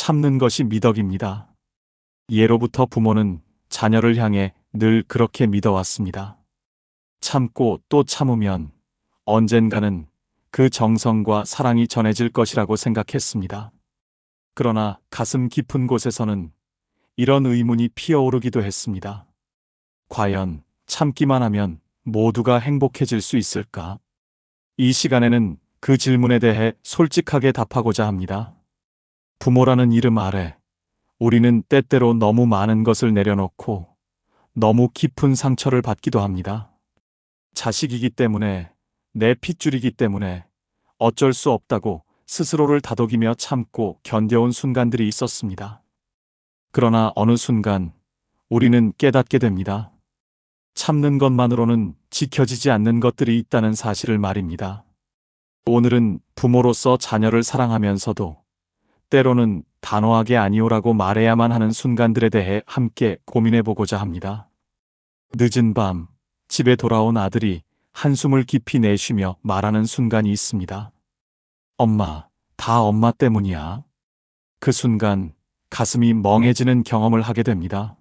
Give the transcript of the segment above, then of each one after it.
참는 것이 미덕입니다. 예로부터 부모는 자녀를 향해 늘 그렇게 믿어왔습니다. 참고 또 참으면 언젠가는 그 정성과 사랑이 전해질 것이라고 생각했습니다. 그러나 가슴 깊은 곳에서는 이런 의문이 피어오르기도 했습니다. 과연 참기만 하면 모두가 행복해질 수 있을까? 이 시간에는 그 질문에 대해 솔직하게 답하고자 합니다. 부모라는 이름 아래 우리는 때때로 너무 많은 것을 내려놓고 너무 깊은 상처를 받기도 합니다. 자식이기 때문에, 내 핏줄이기 때문에 어쩔 수 없다고 스스로를 다독이며 참고 견뎌온 순간들이 있었습니다. 그러나 어느 순간 우리는 깨닫게 됩니다. 참는 것만으로는 지켜지지 않는 것들이 있다는 사실을 말입니다. 오늘은 부모로서 자녀를 사랑하면서도 때로는 단호하게 아니오라고 말해야만 하는 순간들에 대해 함께 고민해 보고자 합니다. 늦은 밤, 집에 돌아온 아들이 한숨을 깊이 내쉬며 말하는 순간이 있습니다. 엄마, 다 엄마 때문이야. 그 순간 가슴이 멍해지는 경험을 하게 됩니다.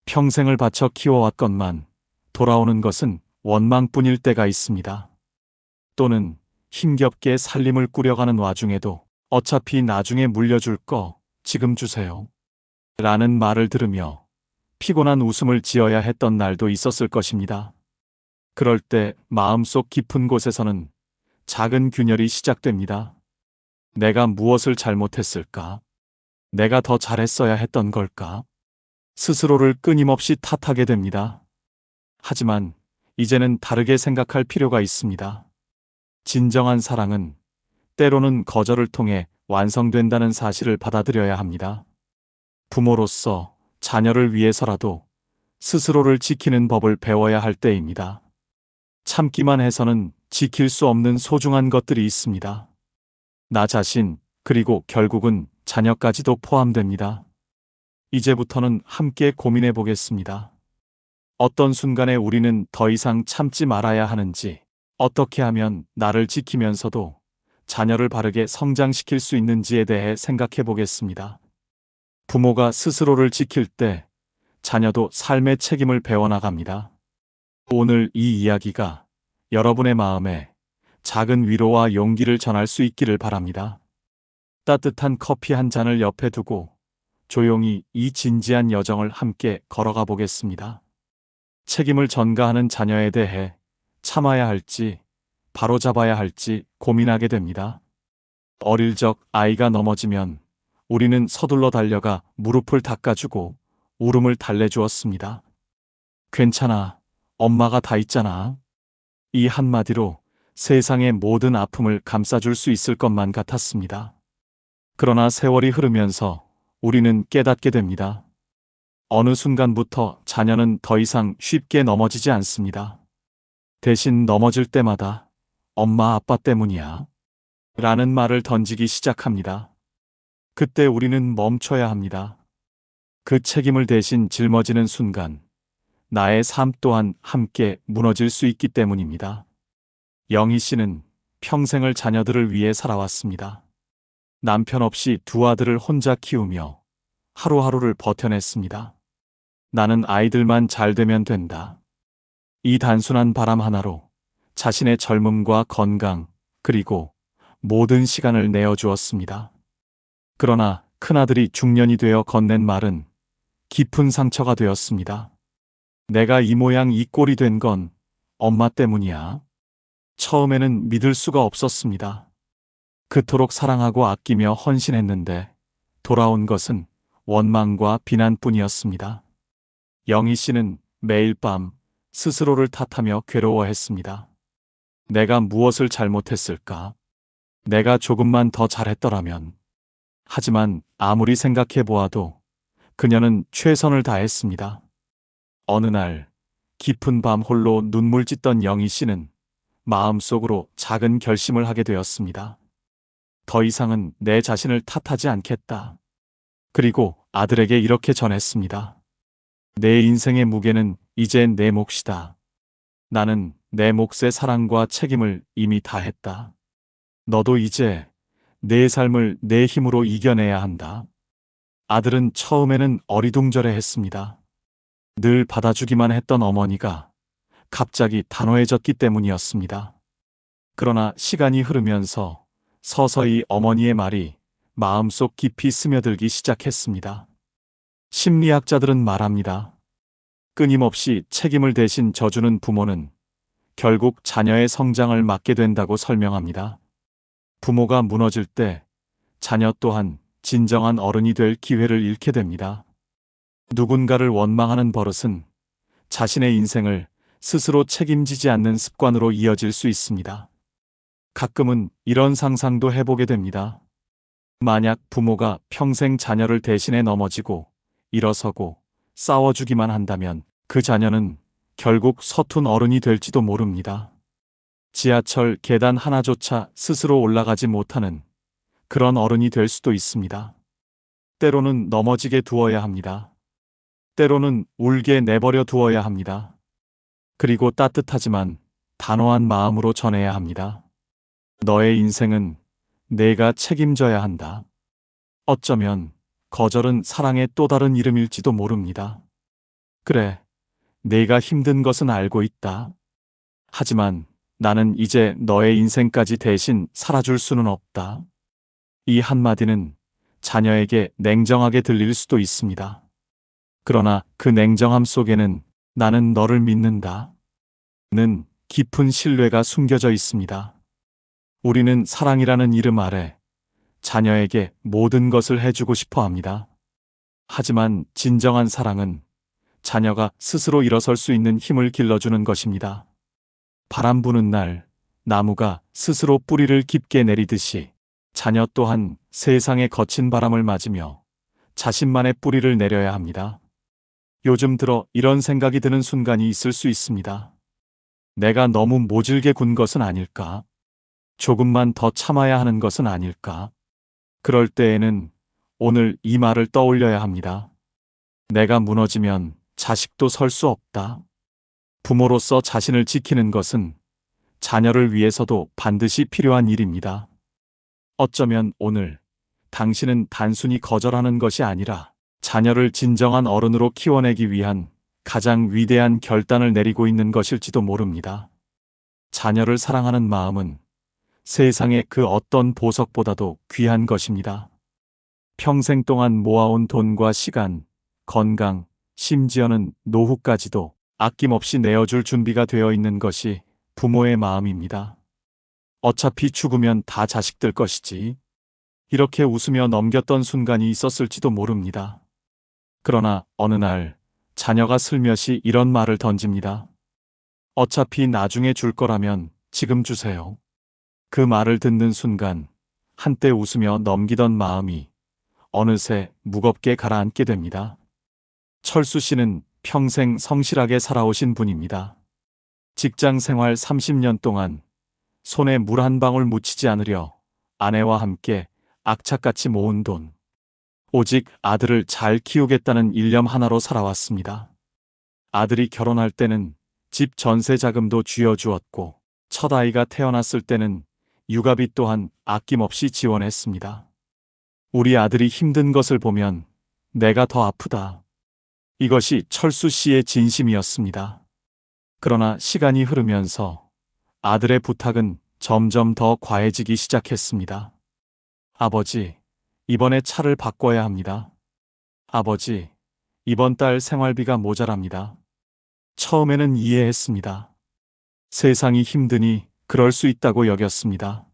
평생을 바쳐 키워왔건만 돌아오는 것은 원망뿐일 때가 있습니다. 또는 힘겹게 살림을 꾸려가는 와중에도 어차피 나중에 물려줄 거 지금 주세요. 라는 말을 들으며 피곤한 웃음을 지어야 했던 날도 있었을 것입니다. 그럴 때 마음속 깊은 곳에서는 작은 균열이 시작됩니다. 내가 무엇을 잘못했을까? 내가 더 잘했어야 했던 걸까? 스스로를 끊임없이 탓하게 됩니다. 하지만 이제는 다르게 생각할 필요가 있습니다. 진정한 사랑은 때로는 거절을 통해 완성된다는 사실을 받아들여야 합니다. 부모로서 자녀를 위해서라도 스스로를 지키는 법을 배워야 할 때입니다. 참기만 해서는 지킬 수 없는 소중한 것들이 있습니다. 나 자신, 그리고 결국은 자녀까지도 포함됩니다. 이제부터는 함께 고민해 보겠습니다. 어떤 순간에 우리는 더 이상 참지 말아야 하는지, 어떻게 하면 나를 지키면서도 자녀를 바르게 성장시킬 수 있는지에 대해 생각해 보겠습니다. 부모가 스스로를 지킬 때 자녀도 삶의 책임을 배워나갑니다. 오늘 이 이야기가 여러분의 마음에 작은 위로와 용기를 전할 수 있기를 바랍니다. 따뜻한 커피 한 잔을 옆에 두고 조용히 이 진지한 여정을 함께 걸어가 보겠습니다. 책임을 전가하는 자녀에 대해 참아야 할지 바로잡아야 할지 고민하게 됩니다. 어릴 적 아이가 넘어지면 우리는 서둘러 달려가 무릎을 닦아주고 울음을 달래주었습니다. 괜찮아, 엄마가 다 있잖아. 이 한마디로 세상의 모든 아픔을 감싸줄 수 있을 것만 같았습니다. 그러나 세월이 흐르면서 우리는 깨닫게 됩니다. 어느 순간부터 자녀는 더 이상 쉽게 넘어지지 않습니다. 대신 넘어질 때마다 엄마 아빠 때문이야 라는 말을 던지기 시작합니다. 그때 우리는 멈춰야 합니다. 그 책임을 대신 짊어지는 순간 나의 삶 또한 함께 무너질 수 있기 때문입니다. 영희 씨는 평생을 자녀들을 위해 살아왔습니다. 남편 없이 두 아들을 혼자 키우며 하루하루를 버텨냈습니다. 나는 아이들만 잘 되면 된다. 이 단순한 바람 하나로 자신의 젊음과 건강, 그리고 모든 시간을 내어주었습니다. 그러나 큰아들이 중년이 되어 건넨 말은 깊은 상처가 되었습니다. 내가 이 모양 이 꼴이 된 건 엄마 때문이야. 처음에는 믿을 수가 없었습니다. 그토록 사랑하고 아끼며 헌신했는데 돌아온 것은 원망과 비난뿐이었습니다. 영희 씨는 매일 밤 스스로를 탓하며 괴로워했습니다. 내가 무엇을 잘못했을까? 내가 조금만 더 잘했더라면. 하지만 아무리 생각해 보아도 그녀는 최선을 다했습니다. 어느 날 깊은 밤 홀로 눈물 찢던 영희 씨는 마음속으로 작은 결심을 하게 되었습니다. 더 이상은 내 자신을 탓하지 않겠다. 그리고 아들에게 이렇게 전했습니다. 내 인생의 무게는 이제 내 몫이다. 나는 내 몫의 사랑과 책임을 이미 다했다. 너도 이제 내 삶을 내 힘으로 이겨내야 한다. 아들은 처음에는 어리둥절해 했습니다. 늘 받아주기만 했던 어머니가 갑자기 단호해졌기 때문이었습니다. 그러나 시간이 흐르면서 서서히 어머니의 말이 마음속 깊이 스며들기 시작했습니다. 심리학자들은 말합니다. 끊임없이 책임을 대신 져주는 부모는 결국 자녀의 성장을 막게 된다고 설명합니다. 부모가 무너질 때 자녀 또한 진정한 어른이 될 기회를 잃게 됩니다. 누군가를 원망하는 버릇은 자신의 인생을 스스로 책임지지 않는 습관으로 이어질 수 있습니다. 가끔은 이런 상상도 해보게 됩니다. 만약 부모가 평생 자녀를 대신해 넘어지고 일어서고 싸워주기만 한다면 그 자녀는 결국 서툰 어른이 될지도 모릅니다. 지하철 계단 하나조차 스스로 올라가지 못하는 그런 어른이 될 수도 있습니다. 때로는 넘어지게 두어야 합니다. 때로는 울게 내버려 두어야 합니다. 그리고 따뜻하지만 단호한 마음으로 전해야 합니다. 너의 인생은 내가 책임져야 한다. 어쩌면 거절은 사랑의 또 다른 이름일지도 모릅니다. 그래, 내가 힘든 것은 알고 있다. 하지만 나는 이제 너의 인생까지 대신 살아줄 수는 없다. 이 한마디는 자녀에게 냉정하게 들릴 수도 있습니다. 그러나 그 냉정함 속에는 나는 너를 믿는다 는 깊은 신뢰가 숨겨져 있습니다. 우리는 사랑이라는 이름 아래 자녀에게 모든 것을 해주고 싶어 합니다. 하지만 진정한 사랑은 자녀가 스스로 일어설 수 있는 힘을 길러주는 것입니다. 바람 부는 날 나무가 스스로 뿌리를 깊게 내리듯이 자녀 또한 세상의 거친 바람을 맞으며 자신만의 뿌리를 내려야 합니다. 요즘 들어 이런 생각이 드는 순간이 있을 수 있습니다. 내가 너무 모질게 군 것은 아닐까? 조금만 더 참아야 하는 것은 아닐까? 그럴 때에는 오늘 이 말을 떠올려야 합니다. 내가 무너지면 자식도 설 수 없다. 부모로서 자신을 지키는 것은 자녀를 위해서도 반드시 필요한 일입니다. 어쩌면 오늘 당신은 단순히 거절하는 것이 아니라 자녀를 진정한 어른으로 키워내기 위한 가장 위대한 결단을 내리고 있는 것일지도 모릅니다. 자녀를 사랑하는 마음은 세상의 그 어떤 보석보다도 귀한 것입니다. 평생 동안 모아온 돈과 시간, 건강, 심지어는 노후까지도 아낌없이 내어줄 준비가 되어 있는 것이 부모의 마음입니다. 어차피 죽으면 다 자식들 것이지. 이렇게 웃으며 넘겼던 순간이 있었을지도 모릅니다. 그러나 어느 날 자녀가 슬며시 이런 말을 던집니다. 어차피 나중에 줄 거라면 지금 주세요. 그 말을 듣는 순간 한때 웃으며 넘기던 마음이 어느새 무겁게 가라앉게 됩니다. 철수 씨는 평생 성실하게 살아오신 분입니다. 직장 생활 30년 동안 손에 물 한 방울 묻히지 않으려 아내와 함께 악착같이 모은 돈. 오직 아들을 잘 키우겠다는 일념 하나로 살아왔습니다. 아들이 결혼할 때는 집 전세 자금도 쥐어주었고 첫 아이가 태어났을 때는 육아비 또한 아낌없이 지원했습니다. 우리 아들이 힘든 것을 보면 내가 더 아프다. 이것이 철수 씨의 진심이었습니다. 그러나 시간이 흐르면서 아들의 부탁은 점점 더 과해지기 시작했습니다. 아버지, 이번에 차를 바꿔야 합니다. 아버지, 이번 달 생활비가 모자랍니다. 처음에는 이해했습니다. 세상이 힘드니 그럴 수 있다고 여겼습니다.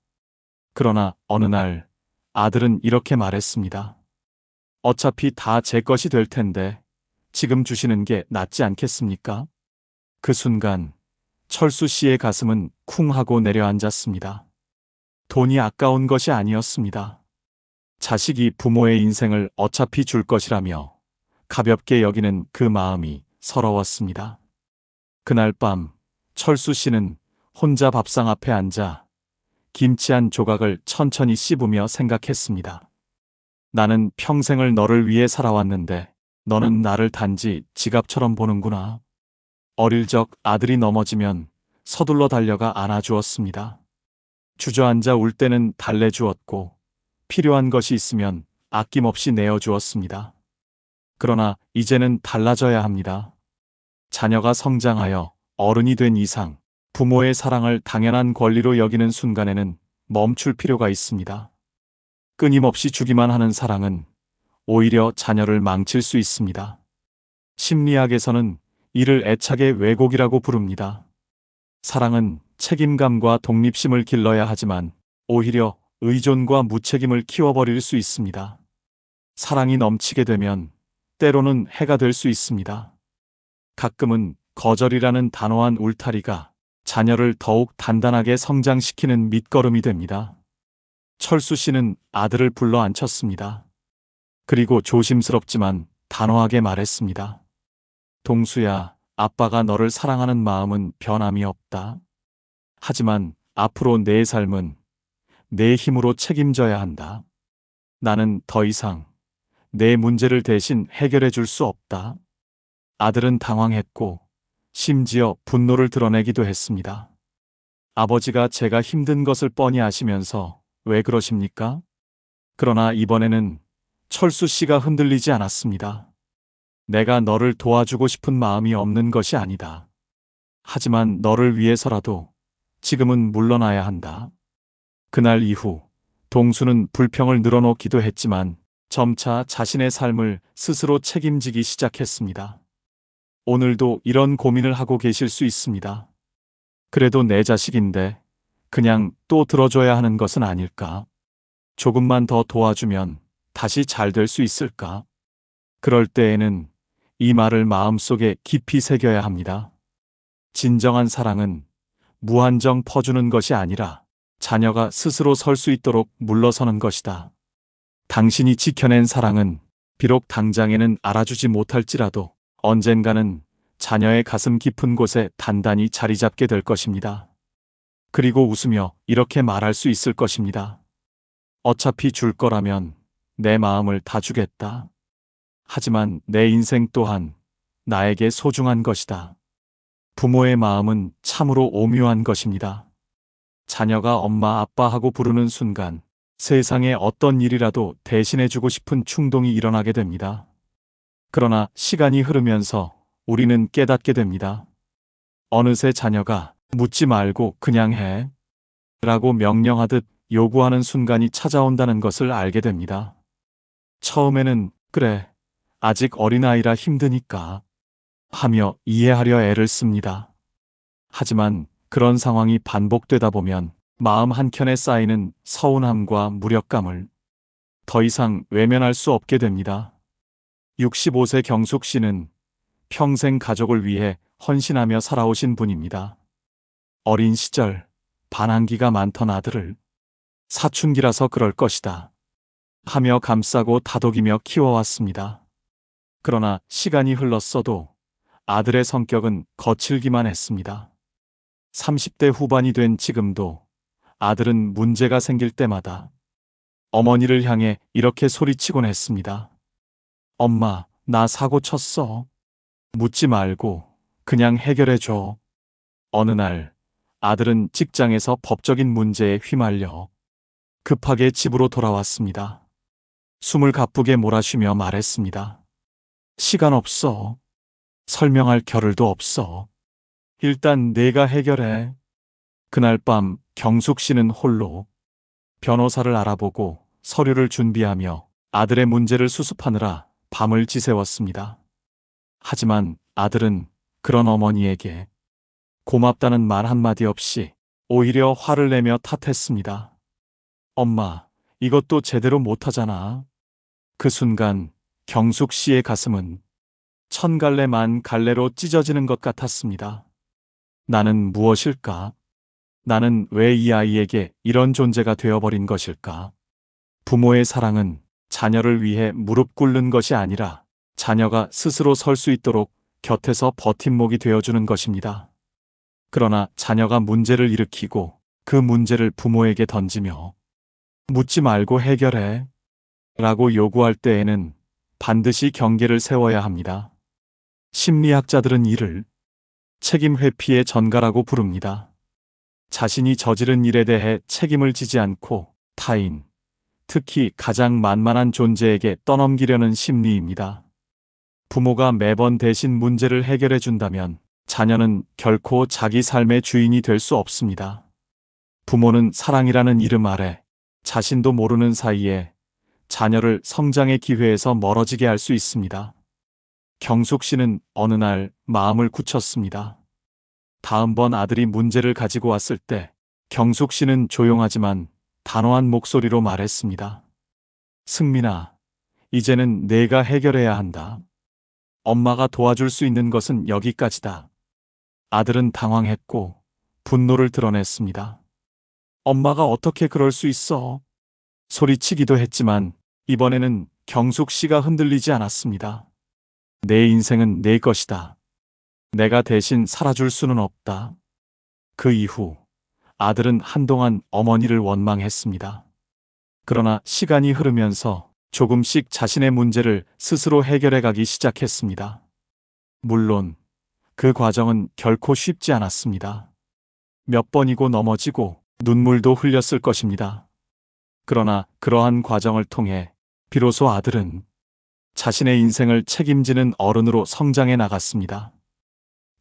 그러나 어느 날 아들은 이렇게 말했습니다. 어차피 다 제 것이 될 텐데 지금 주시는 게 낫지 않겠습니까? 그 순간 철수 씨의 가슴은 쿵 하고 내려앉았습니다. 돈이 아까운 것이 아니었습니다. 자식이 부모의 인생을 어차피 줄 것이라며 가볍게 여기는 그 마음이 서러웠습니다. 그날 밤 철수 씨는 혼자 밥상 앞에 앉아 김치 한 조각을 천천히 씹으며 생각했습니다. 나는 평생을 너를 위해 살아왔는데 너는 나를 단지 지갑처럼 보는구나. 어릴 적 아들이 넘어지면 서둘러 달려가 안아주었습니다. 주저앉아 울 때는 달래주었고 필요한 것이 있으면 아낌없이 내어주었습니다. 그러나 이제는 달라져야 합니다. 자녀가 성장하여 어른이 된 이상 부모의 사랑을 당연한 권리로 여기는 순간에는 멈출 필요가 있습니다. 끊임없이 주기만 하는 사랑은 오히려 자녀를 망칠 수 있습니다. 심리학에서는 이를 애착의 왜곡이라고 부릅니다. 사랑은 책임감과 독립심을 길러야 하지만 오히려 의존과 무책임을 키워버릴 수 있습니다. 사랑이 넘치게 되면 때로는 해가 될 수 있습니다. 가끔은 거절이라는 단호한 울타리가 자녀를 더욱 단단하게 성장시키는 밑거름이 됩니다. 철수 씨는 아들을 불러 앉혔습니다. 그리고 조심스럽지만 단호하게 말했습니다. 동수야, 아빠가 너를 사랑하는 마음은 변함이 없다. 하지만 앞으로 내 삶은 내 힘으로 책임져야 한다. 나는 더 이상 내 문제를 대신 해결해 줄 수 없다. 아들은 당황했고 심지어 분노를 드러내기도 했습니다. 아버지가 제가 힘든 것을 뻔히 아시면서 왜 그러십니까? 그러나 이번에는 철수 씨가 흔들리지 않았습니다. 내가 너를 도와주고 싶은 마음이 없는 것이 아니다. 하지만 너를 위해서라도 지금은 물러나야 한다. 그날 이후 동수는 불평을 늘어놓기도 했지만 점차 자신의 삶을 스스로 책임지기 시작했습니다. 오늘도 이런 고민을 하고 계실 수 있습니다. 그래도 내 자식인데 그냥 또 들어줘야 하는 것은 아닐까? 조금만 더 도와주면 다시 잘 될 수 있을까? 그럴 때에는 이 말을 마음속에 깊이 새겨야 합니다. 진정한 사랑은 무한정 퍼주는 것이 아니라 자녀가 스스로 설 수 있도록 물러서는 것이다. 당신이 지켜낸 사랑은 비록 당장에는 알아주지 못할지라도 언젠가는 자녀의 가슴 깊은 곳에 단단히 자리 잡게 될 것입니다. 그리고 웃으며 이렇게 말할 수 있을 것입니다. 어차피 줄 거라면 내 마음을 다 주겠다. 하지만 내 인생 또한 나에게 소중한 것이다. 부모의 마음은 참으로 오묘한 것입니다. 자녀가 엄마 아빠하고 부르는 순간 세상에 어떤 일이라도 대신해주고 싶은 충동이 일어나게 됩니다. 그러나 시간이 흐르면서 우리는 깨닫게 됩니다. 어느새 자녀가 묻지 말고 그냥 해 라고 명령하듯 요구하는 순간이 찾아온다는 것을 알게 됩니다. 처음에는 그래, 아직 어린아이라 힘드니까 하며 이해하려 애를 씁니다. 하지만 그런 상황이 반복되다 보면 마음 한켠에 쌓이는 서운함과 무력감을 더 이상 외면할 수 없게 됩니다. 65세 경숙 씨는 평생 가족을 위해 헌신하며 살아오신 분입니다. 어린 시절 반항기가 많던 아들을 사춘기라서 그럴 것이다 하며 감싸고 다독이며 키워왔습니다. 그러나 시간이 흘렀어도 아들의 성격은 거칠기만 했습니다. 30대 후반이 된 지금도 아들은 문제가 생길 때마다 어머니를 향해 이렇게 소리치곤 했습니다. 엄마, 나 사고 쳤어. 묻지 말고 그냥 해결해줘. 어느 날 아들은 직장에서 법적인 문제에 휘말려 급하게 집으로 돌아왔습니다. 숨을 가쁘게 몰아쉬며 말했습니다. 시간 없어. 설명할 겨를도 없어. 일단 내가 해결해. 그날 밤 경숙 씨는 홀로 변호사를 알아보고 서류를 준비하며 아들의 문제를 수습하느라 밤을 지새웠습니다. 하지만 아들은 그런 어머니에게 고맙다는 말 한마디 없이 오히려 화를 내며 탓했습니다. 엄마, 이것도 제대로 못하잖아. 그 순간 경숙 씨의 가슴은 천 갈래 만 갈래로 찢어지는 것 같았습니다. 나는 무엇일까? 나는 왜 이 아이에게 이런 존재가 되어버린 것일까? 부모의 사랑은 자녀를 위해 무릎 꿇는 것이 아니라 자녀가 스스로 설 수 있도록 곁에서 버팀목이 되어주는 것입니다. 그러나 자녀가 문제를 일으키고 그 문제를 부모에게 던지며 묻지 말고 해결해 라고 요구할 때에는 반드시 경계를 세워야 합니다. 심리학자들은 이를 책임 회피의 전가라고 부릅니다. 자신이 저지른 일에 대해 책임을 지지 않고 타인, 특히 가장 만만한 존재에게 떠넘기려는 심리입니다. 부모가 매번 대신 문제를 해결해 준다면 자녀는 결코 자기 삶의 주인이 될 수 없습니다. 부모는 사랑이라는 이름 아래 자신도 모르는 사이에 자녀를 성장의 기회에서 멀어지게 할 수 있습니다. 경숙 씨는 어느 날 마음을 굳혔습니다. 다음번 아들이 문제를 가지고 왔을 때 경숙 씨는 조용하지만 단호한 목소리로 말했습니다. 승민아, 이제는 내가 해결해야 한다. 엄마가 도와줄 수 있는 것은 여기까지다. 아들은 당황했고 분노를 드러냈습니다. 엄마가 어떻게 그럴 수 있어? 소리치기도 했지만 이번에는 경숙 씨가 흔들리지 않았습니다. 내 인생은 내 것이다. 내가 대신 살아줄 수는 없다. 그 이후 아들은 한동안 어머니를 원망했습니다. 그러나 시간이 흐르면서 조금씩 자신의 문제를 스스로 해결해 가기 시작했습니다. 물론 그 과정은 결코 쉽지 않았습니다. 몇 번이고 넘어지고 눈물도 흘렸을 것입니다. 그러나 그러한 과정을 통해 비로소 아들은 자신의 인생을 책임지는 어른으로 성장해 나갔습니다.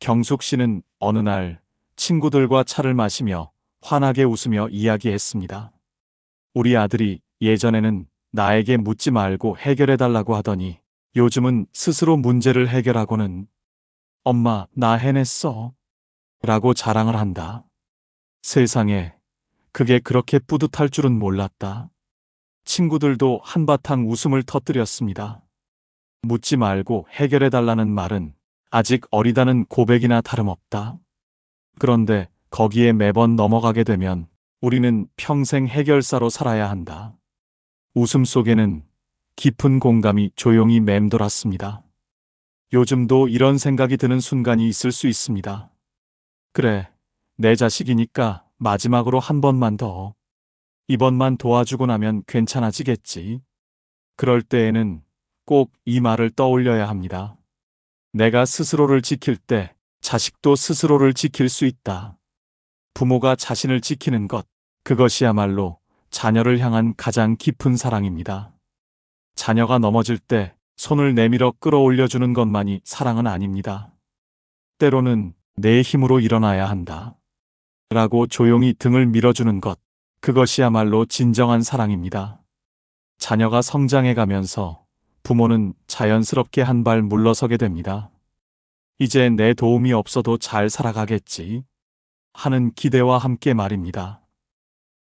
경숙 씨는 어느 날 친구들과 차를 마시며 환하게 웃으며 이야기했습니다. 우리 아들이 예전에는 나에게 묻지 말고 해결해 달라고 하더니 요즘은 스스로 문제를 해결하고는 엄마, 나 해냈어. 라고 자랑을 한다. 세상에, 그게 그렇게 뿌듯할 줄은 몰랐다. 친구들도 한바탕 웃음을 터뜨렸습니다. 묻지 말고 해결해 달라는 말은 아직 어리다는 고백이나 다름없다. 그런데 거기에 매번 넘어가게 되면 우리는 평생 해결사로 살아야 한다. 웃음 속에는 깊은 공감이 조용히 맴돌았습니다. 요즘도 이런 생각이 드는 순간이 있을 수 있습니다. 그래, 내 자식이니까 마지막으로 한 번만 더. 이번만 도와주고 나면 괜찮아지겠지. 그럴 때에는 꼭 이 말을 떠올려야 합니다. 내가 스스로를 지킬 때 자식도 스스로를 지킬 수 있다. 부모가 자신을 지키는 것, 그것이야말로 자녀를 향한 가장 깊은 사랑입니다. 자녀가 넘어질 때 손을 내밀어 끌어올려주는 것만이 사랑은 아닙니다. 때로는 내 힘으로 일어나야 한다. 라고 조용히 등을 밀어주는 것, 그것이야말로 진정한 사랑입니다. 자녀가 성장해 가면서 부모는 자연스럽게 한 발 물러서게 됩니다. 이제 내 도움이 없어도 잘 살아가겠지 하는 기대와 함께 말입니다.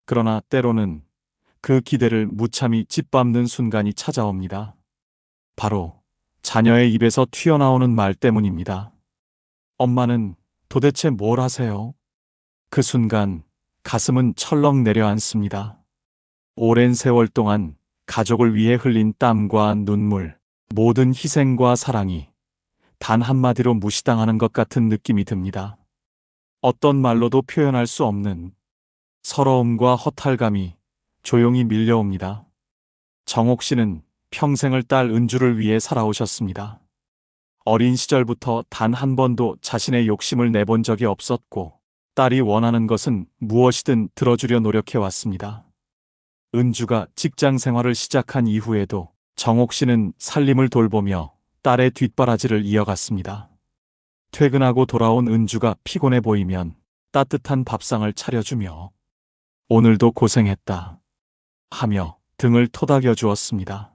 그러나 때로는 그 기대를 무참히 짓밟는 순간이 찾아옵니다. 바로 자녀의 입에서 튀어나오는 말 때문입니다. 엄마는 도대체 뭘 하세요? 그 순간 가슴은 철렁 내려앉습니다. 오랜 세월 동안 가족을 위해 흘린 땀과 눈물, 모든 희생과 사랑이 단 한마디로 무시당하는 것 같은 느낌이 듭니다. 어떤 말로도 표현할 수 없는 서러움과 허탈감이 조용히 밀려옵니다. 정옥 씨는 평생을 딸 은주를 위해 살아오셨습니다. 어린 시절부터 단 한 번도 자신의 욕심을 내본 적이 없었고 딸이 원하는 것은 무엇이든 들어주려 노력해왔습니다. 은주가 직장 생활을 시작한 이후에도 정옥 씨는 살림을 돌보며 딸의 뒷바라지를 이어갔습니다. 퇴근하고 돌아온 은주가 피곤해 보이면 따뜻한 밥상을 차려주며 오늘도 고생했다 하며 등을 토닥여 주었습니다.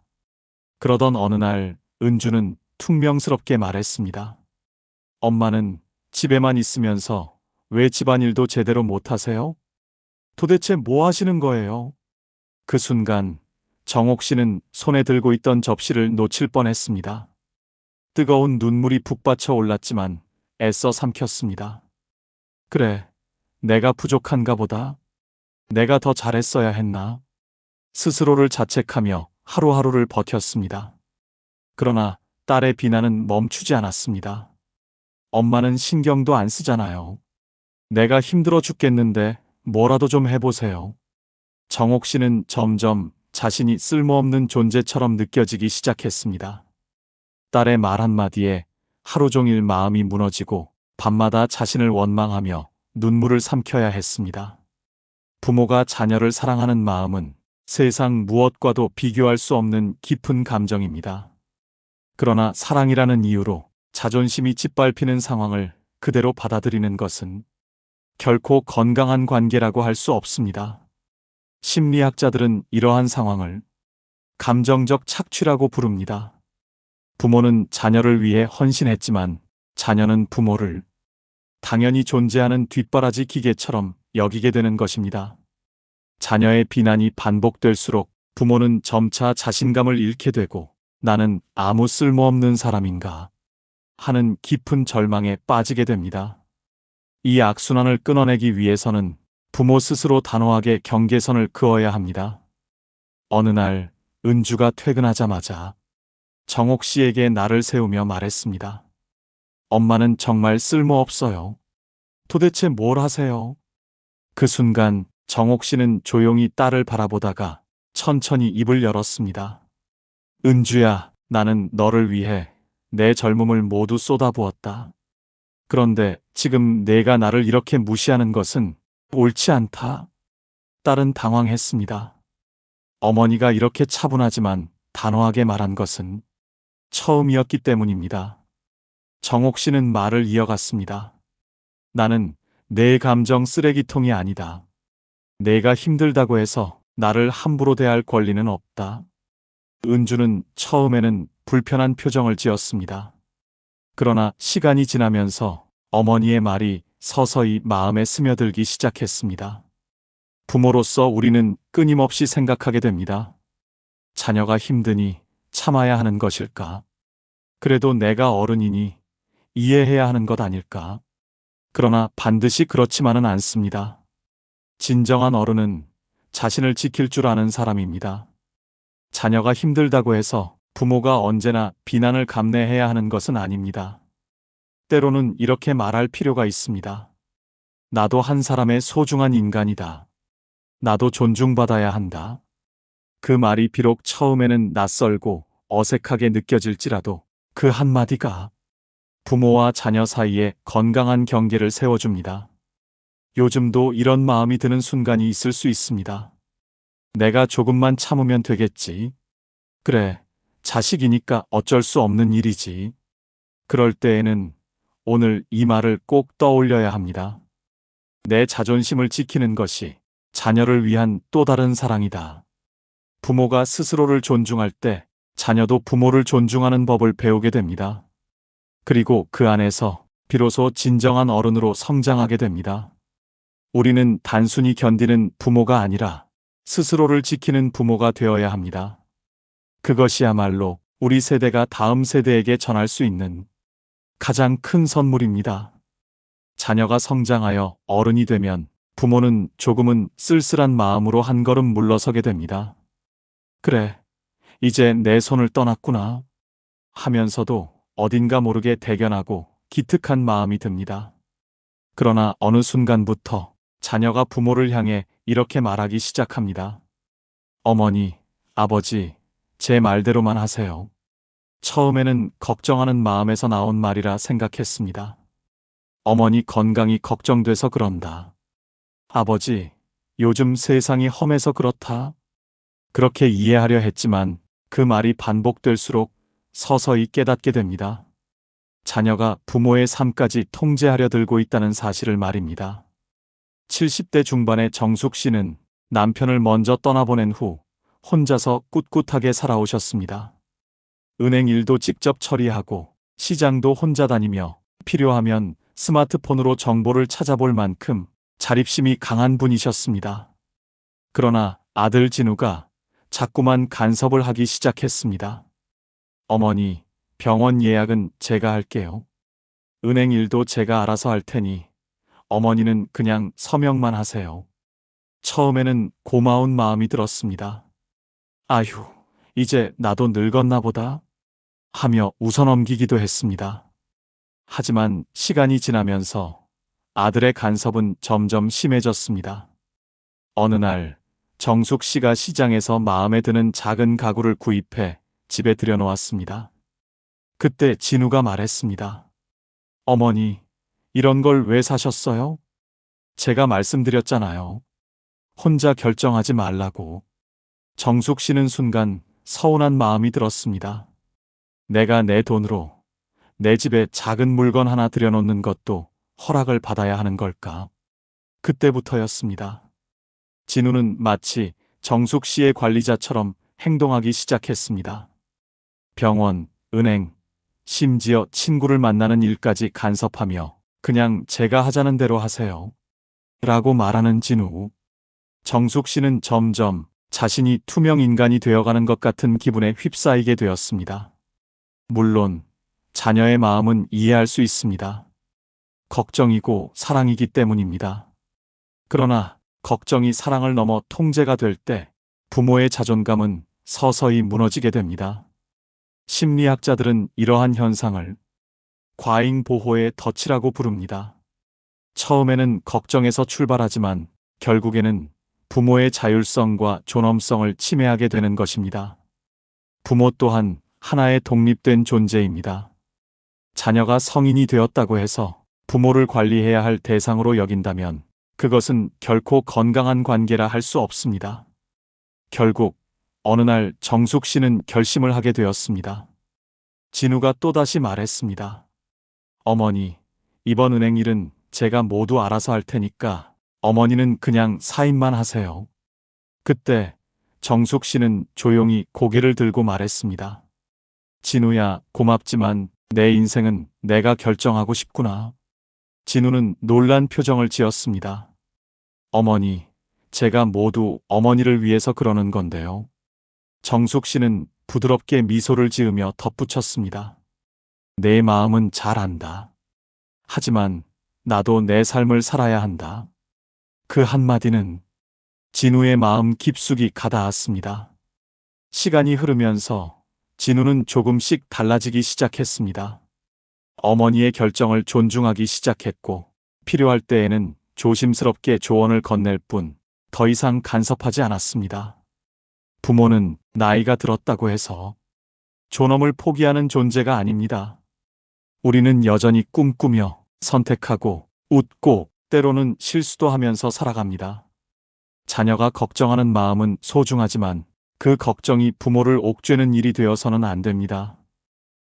그러던 어느 날 은주는 퉁명스럽게 말했습니다. 엄마는 집에만 있으면서 왜 집안일도 제대로 못하세요? 도대체 뭐 하시는 거예요? 그 순간 정옥 씨는 손에 들고 있던 접시를 놓칠 뻔했습니다. 뜨거운 눈물이 북받쳐 올랐지만 애써 삼켰습니다. 그래, 내가 부족한가 보다. 내가 더 잘했어야 했나? 스스로를 자책하며 하루하루를 버텼습니다. 그러나 딸의 비난은 멈추지 않았습니다. 엄마는 신경도 안 쓰잖아요. 내가 힘들어 죽겠는데 뭐라도 좀 해보세요. 정옥 씨는 점점 자신이 쓸모없는 존재처럼 느껴지기 시작했습니다. 딸의 말 한마디에 하루 종일 마음이 무너지고 밤마다 자신을 원망하며 눈물을 삼켜야 했습니다. 부모가 자녀를 사랑하는 마음은 세상 무엇과도 비교할 수 없는 깊은 감정입니다. 그러나 사랑이라는 이유로 자존심이 짓밟히는 상황을 그대로 받아들이는 것은 결코 건강한 관계라고 할 수 없습니다. 심리학자들은 이러한 상황을 감정적 착취라고 부릅니다. 부모는 자녀를 위해 헌신했지만 자녀는 부모를 당연히 존재하는 뒷바라지 기계처럼 여기게 되는 것입니다. 자녀의 비난이 반복될수록 부모는 점차 자신감을 잃게 되고 나는 아무 쓸모없는 사람인가 하는 깊은 절망에 빠지게 됩니다. 이 악순환을 끊어내기 위해서는 부모 스스로 단호하게 경계선을 그어야 합니다. 어느 날 은주가 퇴근하자마자 정옥 씨에게 나를 세우며 말했습니다. 엄마는 정말 쓸모없어요. 도대체 뭘 하세요? 그 순간 정옥 씨는 조용히 딸을 바라보다가 천천히 입을 열었습니다. 은주야, 나는 너를 위해 내 젊음을 모두 쏟아부었다. 그런데 지금 내가 나를 이렇게 무시하는 것은 옳지 않다. 딸은 당황했습니다. 어머니가 이렇게 차분하지만 단호하게 말한 것은 처음이었기 때문입니다. 정옥 씨는 말을 이어갔습니다. 나는 내 감정 쓰레기통이 아니다. 내가 힘들다고 해서 나를 함부로 대할 권리는 없다. 은주는 처음에는 불편한 표정을 지었습니다. 그러나 시간이 지나면서 어머니의 말이 서서히 마음에 스며들기 시작했습니다. 부모로서 우리는 끊임없이 생각하게 됩니다. 자녀가 힘드니 참아야 하는 것일까? 그래도 내가 어른이니 이해해야 하는 것 아닐까? 그러나 반드시 그렇지만은 않습니다. 진정한 어른은 자신을 지킬 줄 아는 사람입니다. 자녀가 힘들다고 해서 부모가 언제나 비난을 감내해야 하는 것은 아닙니다. 때로는 이렇게 말할 필요가 있습니다. 나도 한 사람의 소중한 인간이다. 나도 존중받아야 한다. 그 말이 비록 처음에는 낯설고 어색하게 느껴질지라도 그 한마디가 부모와 자녀 사이에 건강한 경계를 세워줍니다. 요즘도 이런 마음이 드는 순간이 있을 수 있습니다. 내가 조금만 참으면 되겠지. 그래, 자식이니까 어쩔 수 없는 일이지. 그럴 때에는 오늘 이 말을 꼭 떠올려야 합니다. 내 자존심을 지키는 것이 자녀를 위한 또 다른 사랑이다. 부모가 스스로를 존중할 때 자녀도 부모를 존중하는 법을 배우게 됩니다. 그리고 그 안에서 비로소 진정한 어른으로 성장하게 됩니다. 우리는 단순히 견디는 부모가 아니라 스스로를 지키는 부모가 되어야 합니다. 그것이야말로 우리 세대가 다음 세대에게 전할 수 있는 가장 큰 선물입니다. 자녀가 성장하여 어른이 되면 부모는 조금은 쓸쓸한 마음으로 한 걸음 물러서게 됩니다. 그래, 이제 내 손을 떠났구나 하면서도 어딘가 모르게 대견하고 기특한 마음이 듭니다. 그러나 어느 순간부터 자녀가 부모를 향해 이렇게 말하기 시작합니다. 어머니, 아버지, 제 말대로만 하세요. 처음에는 걱정하는 마음에서 나온 말이라 생각했습니다. 어머니 건강이 걱정돼서 그런다. 아버지, 요즘 세상이 험해서 그렇다. 그렇게 이해하려 했지만 그 말이 반복될수록 서서히 깨닫게 됩니다. 자녀가 부모의 삶까지 통제하려 들고 있다는 사실을 말입니다. 70대 중반의 정숙 씨는 남편을 먼저 떠나보낸 후 혼자서 꿋꿋하게 살아오셨습니다. 은행 일도 직접 처리하고 시장도 혼자 다니며 필요하면 스마트폰으로 정보를 찾아볼 만큼 자립심이 강한 분이셨습니다. 그러나 아들 진우가 자꾸만 간섭을 하기 시작했습니다. 어머니, 병원 예약은 제가 할게요. 은행 일도 제가 알아서 할 테니 어머니는 그냥 서명만 하세요. 처음에는 고마운 마음이 들었습니다. 아휴, 이제 나도 늙었나 보다 하며 웃어넘기기도 했습니다. 하지만 시간이 지나면서 아들의 간섭은 점점 심해졌습니다. 어느 날 정숙 씨가 시장에서 마음에 드는 작은 가구를 구입해 집에 들여놓았습니다. 그때 진우가 말했습니다. 어머니, 이런 걸 왜 사셨어요? 제가 말씀드렸잖아요. 혼자 결정하지 말라고. 정숙 씨는 순간 서운한 마음이 들었습니다. 내가 내 돈으로 내 집에 작은 물건 하나 들여놓는 것도 허락을 받아야 하는 걸까? 그때부터였습니다. 진우는 마치 정숙 씨의 관리자처럼 행동하기 시작했습니다. 병원, 은행, 심지어 친구를 만나는 일까지 간섭하며 그냥 제가 하자는 대로 하세요. 라고 말하는 진우. 정숙 씨는 점점 자신이 투명 인간이 되어가는 것 같은 기분에 휩싸이게 되었습니다. 물론 자녀의 마음은 이해할 수 있습니다. 걱정이고 사랑이기 때문입니다. 그러나 걱정이 사랑을 넘어 통제가 될 때 부모의 자존감은 서서히 무너지게 됩니다. 심리학자들은 이러한 현상을 과잉 보호의 덫이라고 부릅니다. 처음에는 걱정에서 출발하지만 결국에는 부모의 자율성과 존엄성을 침해하게 되는 것입니다. 부모 또한 하나의 독립된 존재입니다. 자녀가 성인이 되었다고 해서 부모를 관리해야 할 대상으로 여긴다면 그것은 결코 건강한 관계라 할 수 없습니다. 결국 어느 날 정숙 씨는 결심을 하게 되었습니다. 진우가 또다시 말했습니다. 어머니, 이번 은행 일은 제가 모두 알아서 할 테니까 어머니는 그냥 사인만 하세요. 그때 정숙 씨는 조용히 고개를 들고 말했습니다. 진우야, 고맙지만 내 인생은 내가 결정하고 싶구나. 진우는 놀란 표정을 지었습니다. 어머니, 제가 모두 어머니를 위해서 그러는 건데요. 정숙 씨는 부드럽게 미소를 지으며 덧붙였습니다. 내 마음은 잘 안다. 하지만 나도 내 삶을 살아야 한다. 그 한마디는 진우의 마음 깊숙이 가닿았습니다. 시간이 흐르면서 진우는 조금씩 달라지기 시작했습니다. 어머니의 결정을 존중하기 시작했고 필요할 때에는 조심스럽게 조언을 건넬 뿐 더 이상 간섭하지 않았습니다. 부모는 나이가 들었다고 해서 존엄을 포기하는 존재가 아닙니다. 우리는 여전히 꿈꾸며 선택하고 웃고 때로는 실수도 하면서 살아갑니다. 자녀가 걱정하는 마음은 소중하지만 그 걱정이 부모를 옥죄는 일이 되어서는 안 됩니다.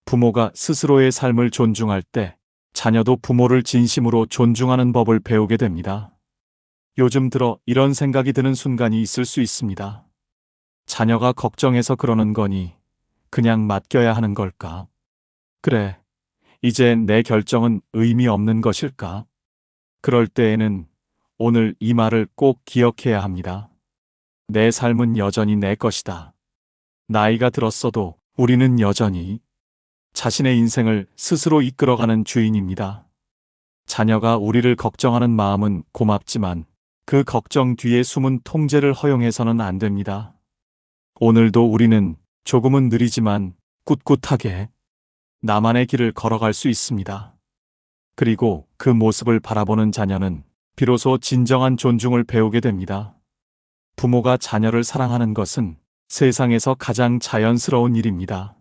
부모가 스스로의 삶을 존중할 때 자녀도 부모를 진심으로 존중하는 법을 배우게 됩니다. 요즘 들어 이런 생각이 드는 순간이 있을 수 있습니다. 자녀가 걱정해서 그러는 거니 그냥 맡겨야 하는 걸까? 그래, 이제 내 결정은 의미 없는 것일까? 그럴 때에는 오늘 이 말을 꼭 기억해야 합니다. 내 삶은 여전히 내 것이다. 나이가 들었어도 우리는 여전히 자신의 인생을 스스로 이끌어가는 주인입니다. 자녀가 우리를 걱정하는 마음은 고맙지만 그 걱정 뒤에 숨은 통제를 허용해서는 안 됩니다. 오늘도 우리는 조금은 느리지만 꿋꿋하게 나만의 길을 걸어갈 수 있습니다. 그리고 그 모습을 바라보는 자녀는 비로소 진정한 존중을 배우게 됩니다. 부모가 자녀를 사랑하는 것은 세상에서 가장 자연스러운 일입니다.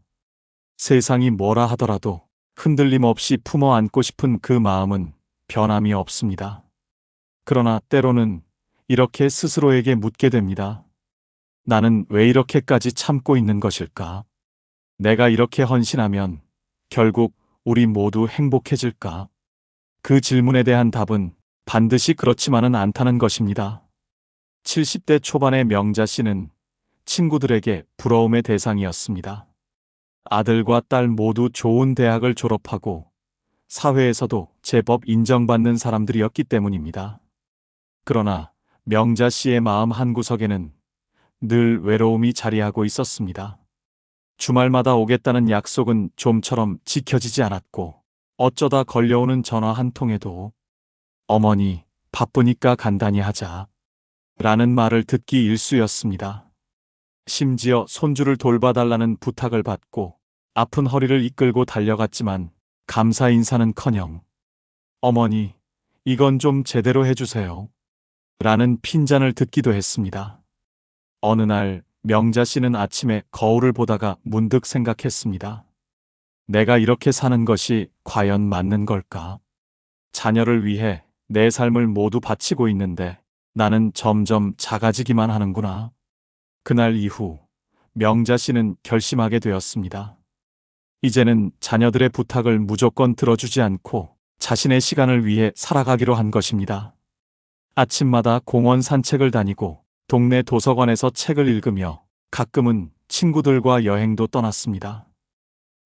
세상이 뭐라 하더라도 흔들림 없이 품어 안고 싶은 그 마음은 변함이 없습니다. 그러나 때로는 이렇게 스스로에게 묻게 됩니다. 나는 왜 이렇게까지 참고 있는 것일까? 내가 이렇게 헌신하면 결국 우리 모두 행복해질까? 그 질문에 대한 답은 반드시 그렇지만은 않다는 것입니다. 70대 초반의 명자 씨는 친구들에게 부러움의 대상이었습니다. 아들과 딸 모두 좋은 대학을 졸업하고 사회에서도 제법 인정받는 사람들이었기 때문입니다. 그러나 명자 씨의 마음 한구석에는 늘 외로움이 자리하고 있었습니다. 주말마다 오겠다는 약속은 좀처럼 지켜지지 않았고 어쩌다 걸려오는 전화 한 통에도 어머니, 바쁘니까 간단히 하자 라는 말을 듣기 일쑤였습니다. 심지어 손주를 돌봐달라는 부탁을 받고 아픈 허리를 이끌고 달려갔지만 감사 인사는커녕 어머니, 이건 좀 제대로 해주세요 라는 핀잔을 듣기도 했습니다. 어느 날 명자 씨는 아침에 거울을 보다가 문득 생각했습니다. 내가 이렇게 사는 것이 과연 맞는 걸까? 자녀를 위해 내 삶을 모두 바치고 있는데 나는 점점 작아지기만 하는구나. 그날 이후 명자 씨는 결심하게 되었습니다. 이제는 자녀들의 부탁을 무조건 들어주지 않고 자신의 시간을 위해 살아가기로 한 것입니다. 아침마다 공원 산책을 다니고 동네 도서관에서 책을 읽으며 가끔은 친구들과 여행도 떠났습니다.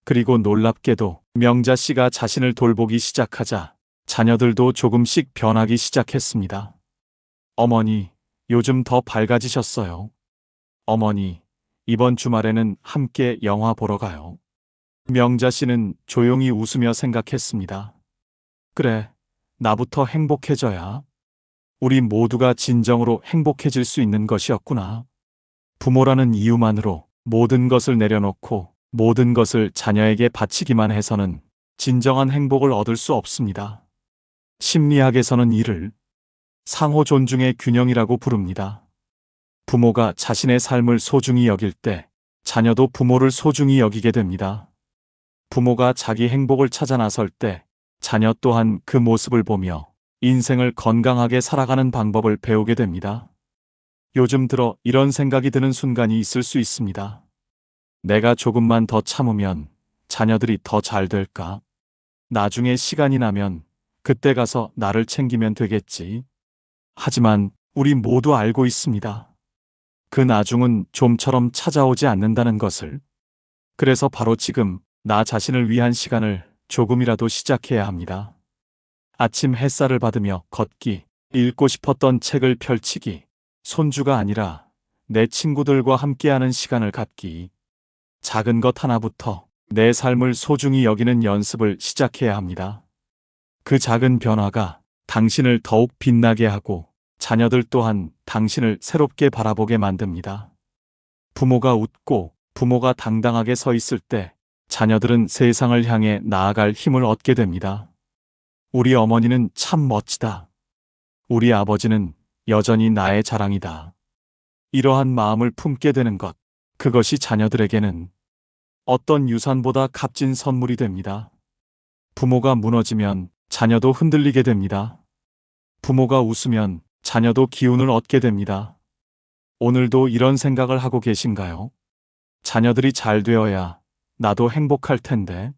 그리고 놀랍게도 명자 씨가 자신을 돌보기 시작하자 자녀들도 조금씩 변하기 시작했습니다. 어머니, 요즘 더 밝아지셨어요. 어머니, 이번 주말에는 함께 영화 보러 가요. 명자 씨는 조용히 웃으며 생각했습니다. 그래, 나부터 행복해져야 우리 모두가 진정으로 행복해질 수 있는 것이었구나. 부모라는 이유만으로 모든 것을 내려놓고 모든 것을 자녀에게 바치기만 해서는 진정한 행복을 얻을 수 없습니다. 심리학에서는 이를 상호 존중의 균형이라고 부릅니다. 부모가 자신의 삶을 소중히 여길 때 자녀도 부모를 소중히 여기게 됩니다. 부모가 자기 행복을 찾아 나설 때 자녀 또한 그 모습을 보며 인생을 건강하게 살아가는 방법을 배우게 됩니다. 요즘 들어 이런 생각이 드는 순간이 있을 수 있습니다. 내가 조금만 더 참으면 자녀들이 더 잘 될까? 나중에 시간이 나면 그때 가서 나를 챙기면 되겠지. 하지만 우리 모두 알고 있습니다. 그 나중은 좀처럼 찾아오지 않는다는 것을. 그래서 바로 지금 나 자신을 위한 시간을 조금이라도 시작해야 합니다. 아침 햇살을 받으며 걷기, 읽고 싶었던 책을 펼치기, 손주가 아니라 내 친구들과 함께하는 시간을 갖기. 작은 것 하나부터 내 삶을 소중히 여기는 연습을 시작해야 합니다. 그 작은 변화가 당신을 더욱 빛나게 하고 자녀들 또한 당신을 새롭게 바라보게 만듭니다. 부모가 웃고 부모가 당당하게 서 있을 때 자녀들은 세상을 향해 나아갈 힘을 얻게 됩니다. 우리 어머니는 참 멋지다. 우리 아버지는 여전히 나의 자랑이다. 이러한 마음을 품게 되는 것, 그것이 자녀들에게는 어떤 유산보다 값진 선물이 됩니다. 부모가 무너지면 자녀도 흔들리게 됩니다. 부모가 웃으면 자녀도 기운을 얻게 됩니다. 오늘도 이런 생각을 하고 계신가요? 자녀들이 잘 되어야 나도 행복할 텐데.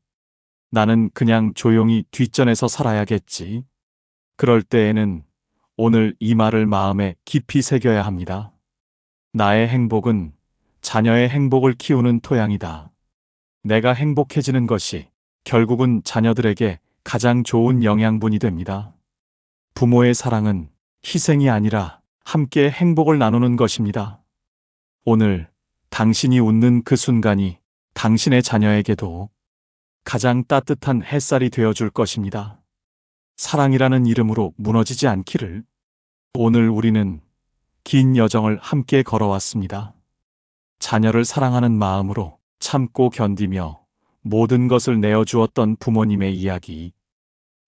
나는 그냥 조용히 뒷전에서 살아야겠지. 그럴 때에는 오늘 이 말을 마음에 깊이 새겨야 합니다. 나의 행복은 자녀의 행복을 키우는 토양이다. 내가 행복해지는 것이 결국은 자녀들에게 가장 좋은 영양분이 됩니다. 부모의 사랑은 희생이 아니라 함께 행복을 나누는 것입니다. 오늘 당신이 웃는 그 순간이 당신의 자녀에게도 가장 따뜻한 햇살이 되어줄 것입니다. 사랑이라는 이름으로 무너지지 않기를. 오늘 우리는 긴 여정을 함께 걸어왔습니다. 자녀를 사랑하는 마음으로 참고 견디며 모든 것을 내어주었던 부모님의 이야기.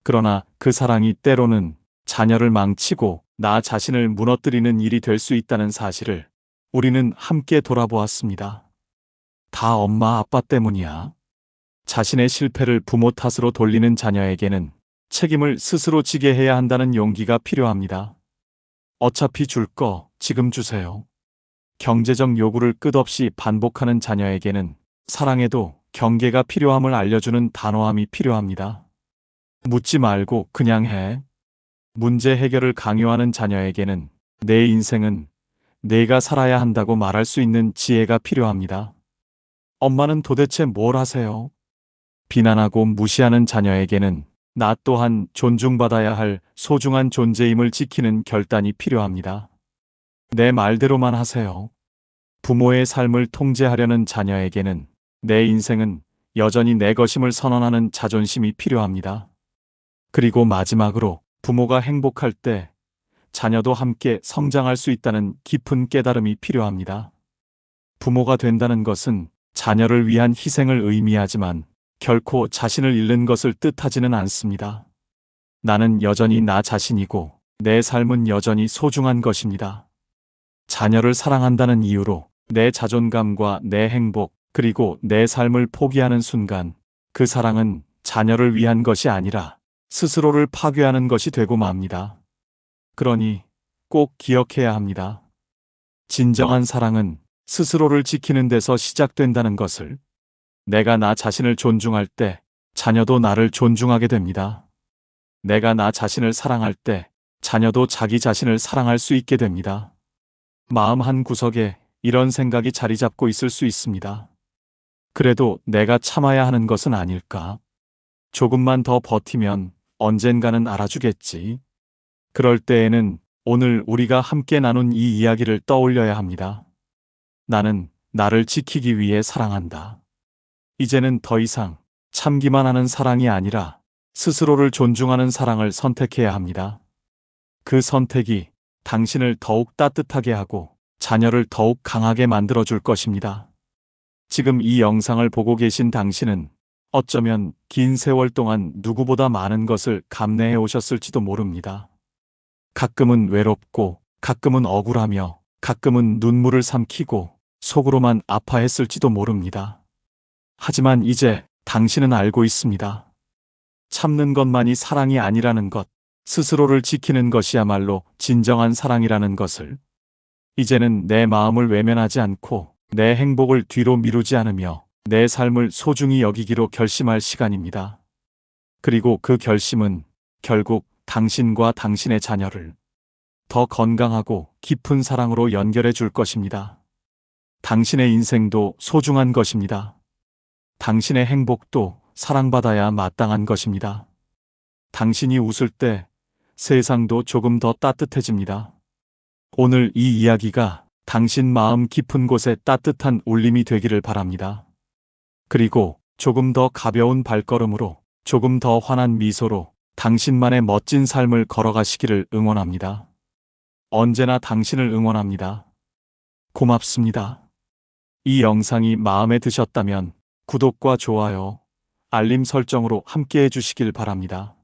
그러나 그 사랑이 때로는 자녀를 망치고 나 자신을 무너뜨리는 일이 될 수 있다는 사실을 우리는 함께 돌아보았습니다. 다 엄마 아빠 때문이야. 자신의 실패를 부모 탓으로 돌리는 자녀에게는 책임을 스스로 지게 해야 한다는 용기가 필요합니다. 어차피 줄 거 지금 주세요. 경제적 요구를 끝없이 반복하는 자녀에게는 사랑에도 경계가 필요함을 알려주는 단호함이 필요합니다. 묻지 말고 그냥 해. 문제 해결을 강요하는 자녀에게는 내 인생은 내가 살아야 한다고 말할 수 있는 지혜가 필요합니다. 엄마는 도대체 뭘 하세요? 비난하고 무시하는 자녀에게는 나 또한 존중받아야 할 소중한 존재임을 지키는 결단이 필요합니다. 내 말대로만 하세요. 부모의 삶을 통제하려는 자녀에게는 내 인생은 여전히 내 것임을 선언하는 자존심이 필요합니다. 그리고 마지막으로 부모가 행복할 때 자녀도 함께 성장할 수 있다는 깊은 깨달음이 필요합니다. 부모가 된다는 것은 자녀를 위한 희생을 의미하지만 결코 자신을 잃는 것을 뜻하지는 않습니다. 나는 여전히 나 자신이고 내 삶은 여전히 소중한 것입니다. 자녀를 사랑한다는 이유로 내 자존감과 내 행복 그리고 내 삶을 포기하는 순간 그 사랑은 자녀를 위한 것이 아니라 스스로를 파괴하는 것이 되고 맙니다. 그러니 꼭 기억해야 합니다. 진정한 사랑은 스스로를 지키는 데서 시작된다는 것을. 내가 나 자신을 존중할 때 자녀도 나를 존중하게 됩니다. 내가 나 자신을 사랑할 때 자녀도 자기 자신을 사랑할 수 있게 됩니다. 마음 한 구석에 이런 생각이 자리 잡고 있을 수 있습니다. 그래도 내가 참아야 하는 것은 아닐까? 조금만 더 버티면 언젠가는 알아주겠지. 그럴 때에는 오늘 우리가 함께 나눈 이 이야기를 떠올려야 합니다. 나는 나를 지키기 위해 사랑한다. 이제는 더 이상 참기만 하는 사랑이 아니라 스스로를 존중하는 사랑을 선택해야 합니다. 그 선택이 당신을 더욱 따뜻하게 하고 자녀를 더욱 강하게 만들어줄 것입니다. 지금 이 영상을 보고 계신 당신은 어쩌면 긴 세월 동안 누구보다 많은 것을 감내해 오셨을지도 모릅니다. 가끔은 외롭고, 가끔은 억울하며, 가끔은 눈물을 삼키고, 속으로만 아파했을지도 모릅니다. 하지만 이제 당신은 알고 있습니다. 참는 것만이 사랑이 아니라는 것, 스스로를 지키는 것이야말로 진정한 사랑이라는 것을. 이제는 내 마음을 외면하지 않고 내 행복을 뒤로 미루지 않으며 내 삶을 소중히 여기기로 결심할 시간입니다. 그리고 그 결심은 결국 당신과 당신의 자녀를 더 건강하고 깊은 사랑으로 연결해 줄 것입니다. 당신의 인생도 소중한 것입니다. 당신의 행복도 사랑받아야 마땅한 것입니다. 당신이 웃을 때 세상도 조금 더 따뜻해집니다. 오늘 이 이야기가 당신 마음 깊은 곳에 따뜻한 울림이 되기를 바랍니다. 그리고 조금 더 가벼운 발걸음으로, 조금 더 환한 미소로 당신만의 멋진 삶을 걸어가시기를 응원합니다. 언제나 당신을 응원합니다. 고맙습니다. 이 영상이 마음에 드셨다면 구독과 좋아요, 알림 설정으로 함께 해주시길 바랍니다.